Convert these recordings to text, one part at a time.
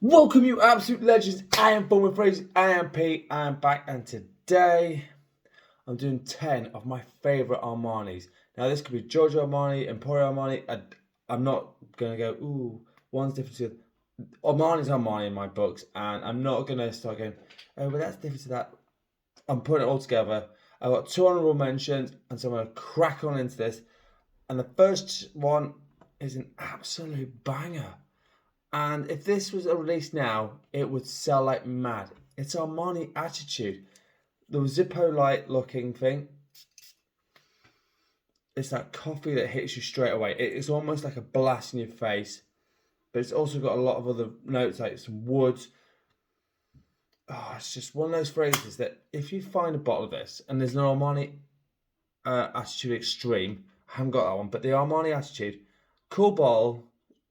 Welcome, you absolute legends. I am Born with Phrases. I am Pete. I am back, and today I'm doing 10 of my favourite Armanis. Now, this could be Giorgio Armani, Emporio Armani. I'm not going to go, ooh, one's different to the Armani's Armani in my books, and I'm not going to start going, oh, but that's different to that. I'm putting it all together. I've got two honourable mentions, and so I'm going to crack on into this. And the first one is an absolute banger. And if this was released now, it would sell like mad. It's Armani Attitude. The Zippo light looking thing. It's that coffee that hits you straight away. It's almost like a blast in your face. But it's also got a lot of other notes like some woods. Oh, it's just one of those phrases that if you find a bottle of this, and there's an Armani Attitude Extreme. I haven't got that one, but the Armani Attitude, cool bottle.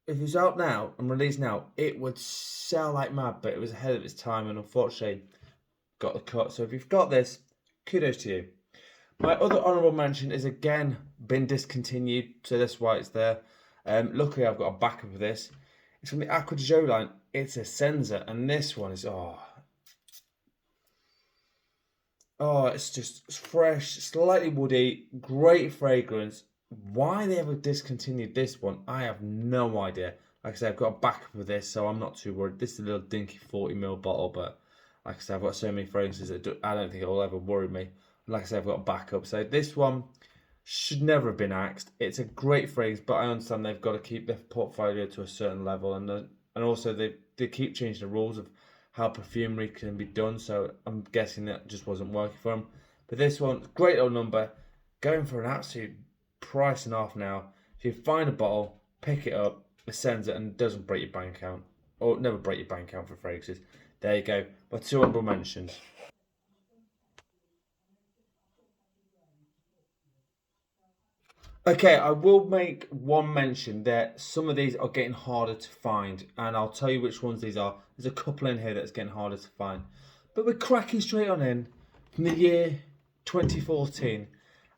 If it was out now and released now, it would sell like mad, but it was ahead of its time and unfortunately got the cut. So if you've got this, kudos to you. My other honourable mention is again been discontinued, so that's why it's there. Luckily, I've got a backup of this. It's from the Acqua line. It's essenza, and this one is it's just fresh, slightly woody, great fragrance. Why they ever discontinued this one, I have no idea. Like I said, I've got a backup of this, so I'm not too worried. This is a little dinky 40ml bottle, but like I said, I've got so many fragrances that I don't think it will ever worry me. Like I said, I've got a backup. So this one should never have been axed. It's a great fragrance, but I understand they've got to keep their portfolio to a certain level, and also they keep changing the rules of how perfumery can be done. So I'm guessing that just wasn't working for them. But this one, great little number, going for an absolute price and half now. If you find a bottle, pick it up, sends it, and it doesn't break your bank account, or never break your bank account for fragrances. There you go. My two honourable mentions. Okay, I will make one mention that some of these are getting harder to find, and I'll tell you which ones these are. There's a couple in here that's getting harder to find. But we're cracking straight on in from the year 2014.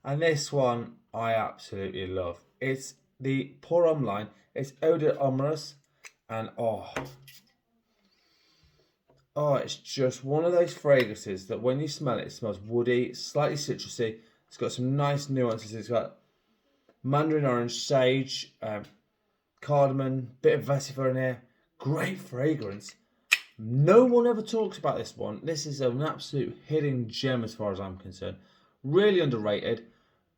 And this one I absolutely love. It's the Pour Homme line. It's Eau de Amoureuse. And it's just one of those fragrances that when you smell it, it smells woody, slightly citrusy. It's got some nice nuances. It's got mandarin orange, sage, cardamom, bit of vetiver in here. Great fragrance. No one ever talks about this one. This is an absolute hidden gem as far as I'm concerned. Really underrated.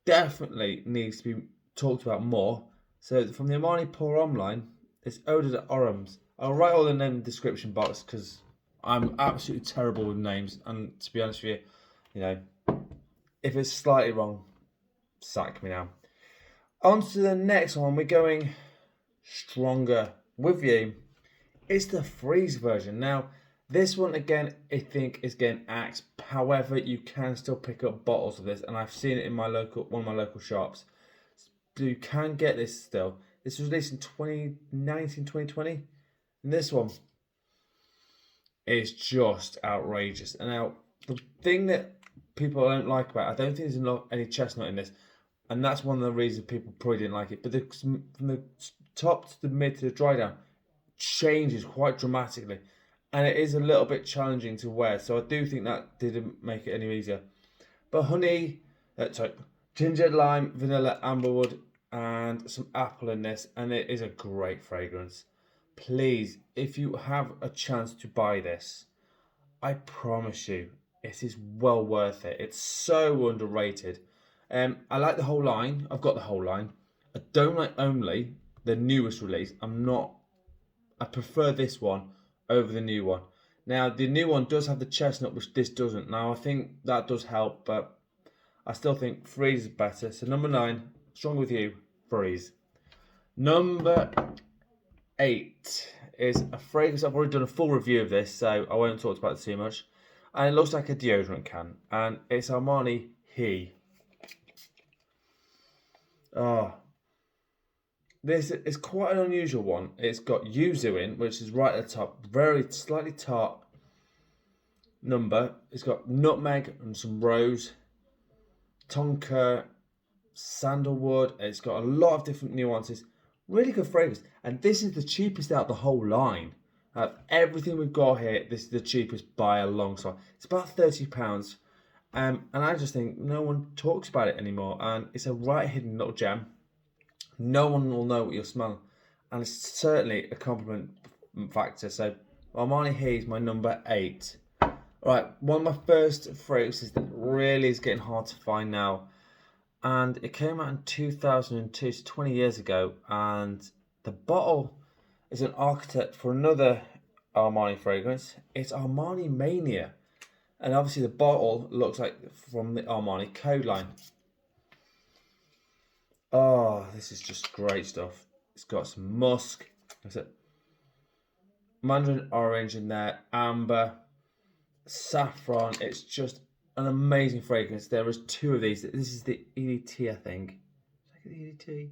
Definitely needs to be talked about more. So from the Armani Pour Homme line, it's Eau de Arums. I'll write all the name in the description box because I'm absolutely terrible with names. And to be honest with you, if it's slightly wrong, sack me now. On to the next one. We're going stronger with you. It's the freeze version. Now, this one again, I think is getting axed. However, you can still pick up bottles of this, and I've seen it in one of my local shops. So you can get this still. This was released in 2019, 2020. And this one is just outrageous. And now, the thing that people don't like about it, I don't think there's any chestnut in this. And that's one of the reasons people probably didn't like it. But from the top to the mid to the dry down, changes quite dramatically. And it is a little bit challenging to wear. So I do think that didn't make it any easier. But ginger, lime, vanilla, amberwood, and some apple in this. And it is a great fragrance. Please, if you have a chance to buy this, I promise you, it is well worth it. It's so underrated. I like the whole line. I've got the whole line. I don't like only the newest release. I prefer this one over the new one. Now, the new one does have the chestnut, which this doesn't. Now, I think that does help, but I still think Freeze is better. So, number 9, strong with you, Freeze. Number 8 is a fragrance. I've already done a full review of this, so I won't talk about it too much. And it looks like a deodorant can. And it's Armani He. This is quite an unusual one. It's got yuzu in, which is right at the top. Very slightly tart number. It's got nutmeg and some rose, tonka, sandalwood. It's got a lot of different nuances. Really good fragrance. And this is the cheapest out of the whole line. Everything we've got here, this is the cheapest by a long shot. It's about £30. And I just think no one talks about it anymore. And it's a right hidden little gem. No one will know what you're smelling. And it's certainly a compliment factor. So Armani here is my number 8. Right, one of my first fragrances that really is getting hard to find now. And it came out in 2002, so 20 years ago. And the bottle is an architect for another Armani fragrance. It's Armani Mania. And obviously the bottle looks like from the Armani code line. Oh, this is just great stuff. It's got some musk. That's it. Mandarin orange in there, amber, saffron. It's just an amazing fragrance. There is 2 of these. This is the EDT, I think. Is that the EDT?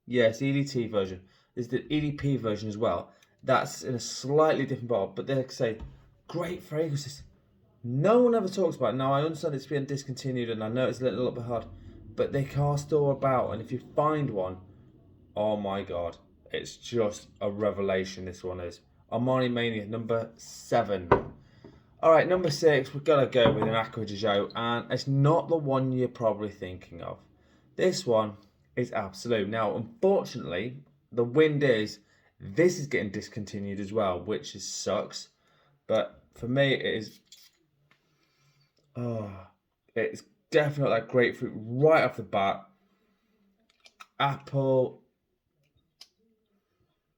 Yes, the EDT version. There's the EDP version as well. That's in a slightly different bottle, but like I say, great fragrances. No one ever talks about it. Now, I understand it's been discontinued, and I know it's a little bit hard, but they are still about, and if you find one, oh my god, it's just a revelation. This one is Armani Mania, number 7. Alright, number 6, we've got to go with an Acqua, and it's not the one you're probably thinking of. This one is Absolu. Now, unfortunately, the wind is, this is getting discontinued as well, which sucks, but for me, it is, it's definitely like grapefruit right off the bat. Apple,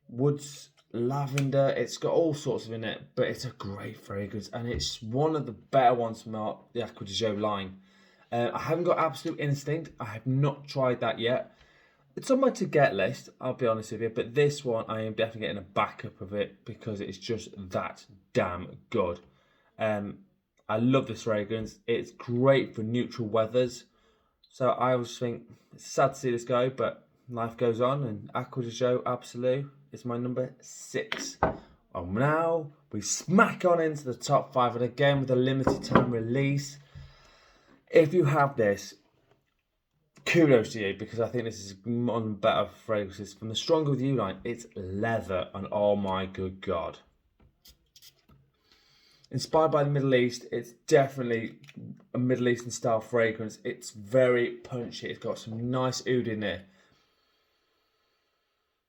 woods, lavender. It's got all sorts of in it, but it's a great fragrance, and it's one of the better ones from the Acqua di Gio line. I haven't got Absolute Instinct. I have not tried that yet. It's on my to get list, I'll be honest with you, but this one I am definitely getting a backup of it because it's just that damn good. I love this fragrance. It's great for neutral weathers. So I always think it's sad to see this go, but life goes on, and Acqua di Gio Absolu is my number 6. And now we smack on into the top 5, and again with a limited time release. If you have this, kudos to you, because I think this is one of the better fragrances from the Stronger With You line. It's leather, and oh my good god. Inspired by the Middle East, it's definitely a Middle Eastern style fragrance. It's very punchy. It's got some nice oud in there.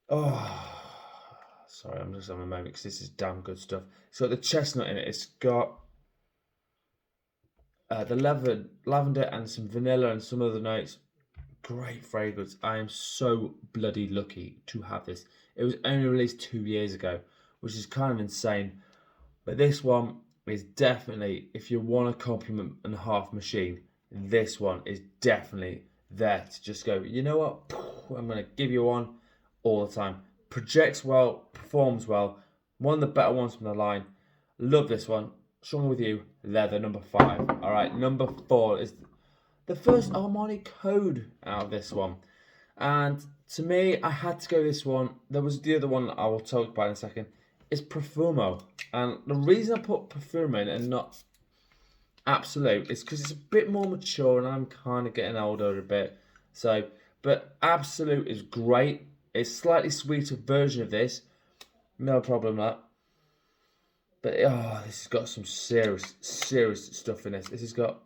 Oh, sorry, I'm just having a moment because this is damn good stuff. It's got the chestnut in it. It's got the lavender and some vanilla and some other notes. Great fragrance. I am so bloody lucky to have this. It was only released 2 years ago, which is kind of insane. But this one is definitely, if you want a compliment and a half machine, this one is definitely there to just go, you know what, I'm going to give you one all the time. Projects well, performs well, one of the better ones from the line. Love this one. Stronger With You, leather, number 5. Alright, number 4 is the first Armani code out of this one. And to me, I had to go this one. There was the other one that I will talk about in a second. It's Profumo. And the reason I put Profumo in and not Absolute is because it's a bit more mature, and I'm kind of getting older a bit. So, but Absolute is great. It's a slightly sweeter version of this. No problem with that. But this has got some serious stuff in this. This has got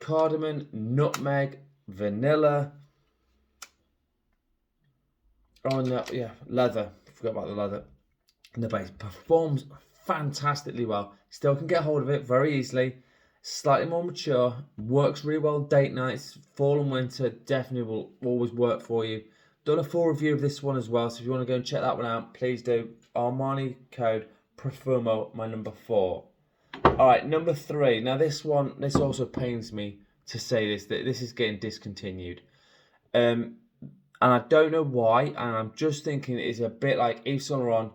cardamom, nutmeg, vanilla. Oh no, yeah, leather. Forgot about the leather. And the base performs fantastically well. Still can get hold of it very easily. Slightly more mature. Works really well date nights. Fall and winter definitely will always work for you. Done a full review of this one as well. So if you want to go and check that one out, please do. Armani code Profumo, my number 4. Alright, number 3. Now this one, this also pains me to say this, that this is getting discontinued. And I don't know why, and I'm just thinking it's a bit like Yves Saint Laurent,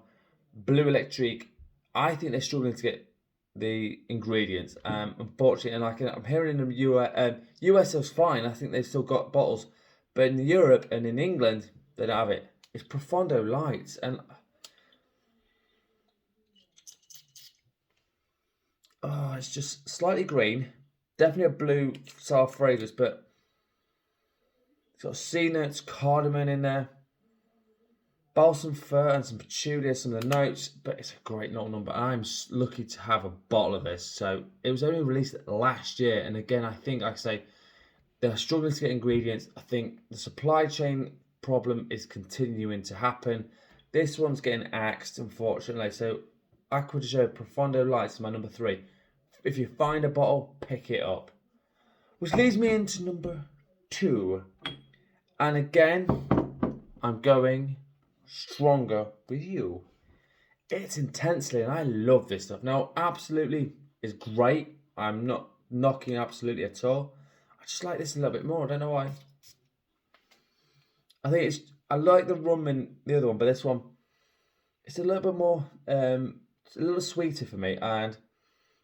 Blue Electrique. I think they're struggling to get the ingredients. Unfortunately, and like I'm hearing in the US is fine. I think they've still got bottles, but in Europe and in England they don't have it. It's Profondo Lights, and it's just slightly green, definitely a blue style fragrance, but it's got sea notes, cardamom in there. balsam fir and some patchouli are some of the notes, but it's a great little number. I'm lucky to have a bottle of this. So it was only released last year, and again, I think, like I say, they're struggling to get ingredients. I think the supply chain problem is continuing to happen. This one's getting axed, unfortunately. So Acqua Profondo Lights is my number 3. If you find a bottle, pick it up. Which leads me into number 2. And again, I'm going stronger with you. It's intensely, and I love this stuff. Now, absolutely is great. I'm not knocking absolutely at all. I just like this a little bit more. I don't know why. I like the rum in the other one, but this one, it's a little bit more, it's a little sweeter for me, and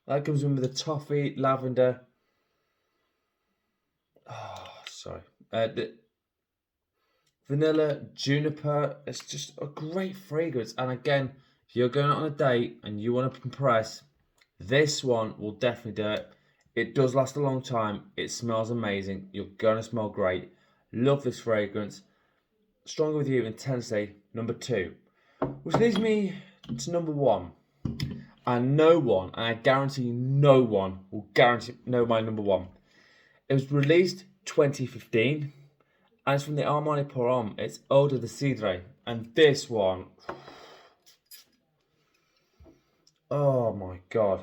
that comes in with the toffee, lavender. Oh, sorry. The vanilla, juniper. It's just a great fragrance. And again, if you're going out on a date and you want to compress, this one will definitely do it. It does last a long time. It smells amazing. You're going to smell great. Love this fragrance. Stronger with you, intensely, number 2. Which leads me to number 1. And no one, and I guarantee no one will know my number 1. It was released 2015. And it's from the Armani pour homme. It's Eau de Cedre. And this one, oh my god.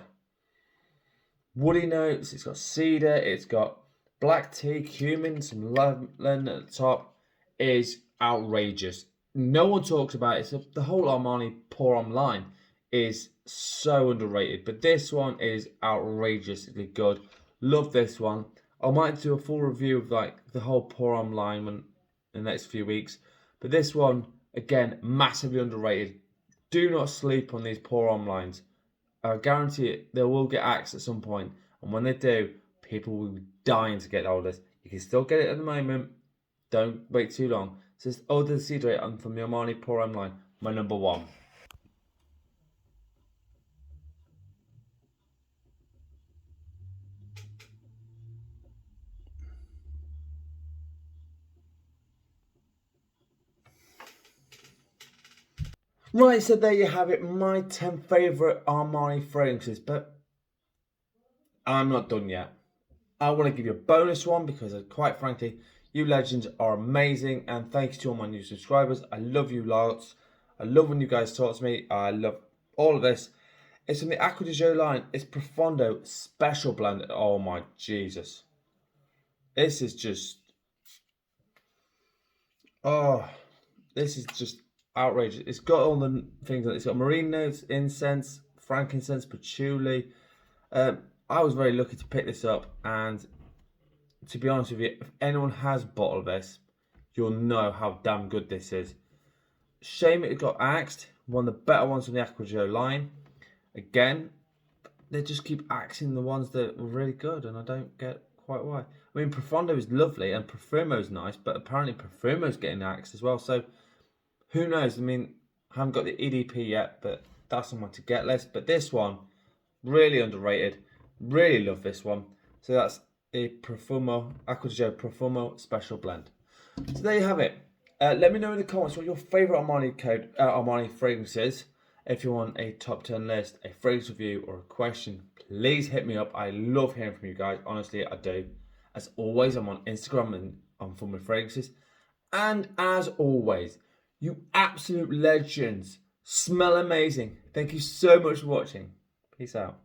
Woody notes, it's got cedar, it's got black tea, cumin, some lemon at the top. It is outrageous. No one talks about it. So the whole Armani pour homme line is so underrated. But this one is outrageously good. Love this one. I might do a full review of like the whole pour homme line in the next few weeks. But this one, again, massively underrated. Do not sleep on these pour homme lines. I guarantee it, they will get axed at some point. And when they do, people will be dying to get hold of this. You can still get it at the moment. Don't wait too long. So it's Eau de Cedre from the Armani pour homme line, my number 1. Right, so there you have it, my 10 favourite Armani fragrances, but I'm not done yet. I want to give you a bonus one because, quite frankly, you legends are amazing, and thanks to all my new subscribers. I love you lots. I love when you guys talk to me. I love all of this. It's from the Acqua di Gio line. It's Profondo Special Blend. Oh my Jesus. This is just... Oh, this is just outrageous. It's got all the things. It's got marine notes, incense, frankincense, patchouli. I was very lucky to pick this up, and to be honest with you, if anyone has a bottle of this, you'll know how damn good this is. Shame it got axed. One of the better ones from the Acqua di Gio line. Again, they just keep axing the ones that were really good, and I don't get quite why. I mean, Profondo is lovely, and Profumo is nice, but apparently Profumo is getting axed as well, so who knows? I mean, I haven't got the EDP yet, but that's on my to-get list. But this one, really underrated. Really love this one. So that's a Profumo, Acqua di Gio Profumo Special Blend. So there you have it. Let me know in the comments what your favourite Armani fragrance is. If you want a top 10 list, a fragrance review, or a question, please hit me up. I love hearing from you guys. Honestly, I do. As always, I'm on Instagram and on Fun with Fragrances. And as always, you absolute legends. Smell amazing. Thank you so much for watching. Peace out.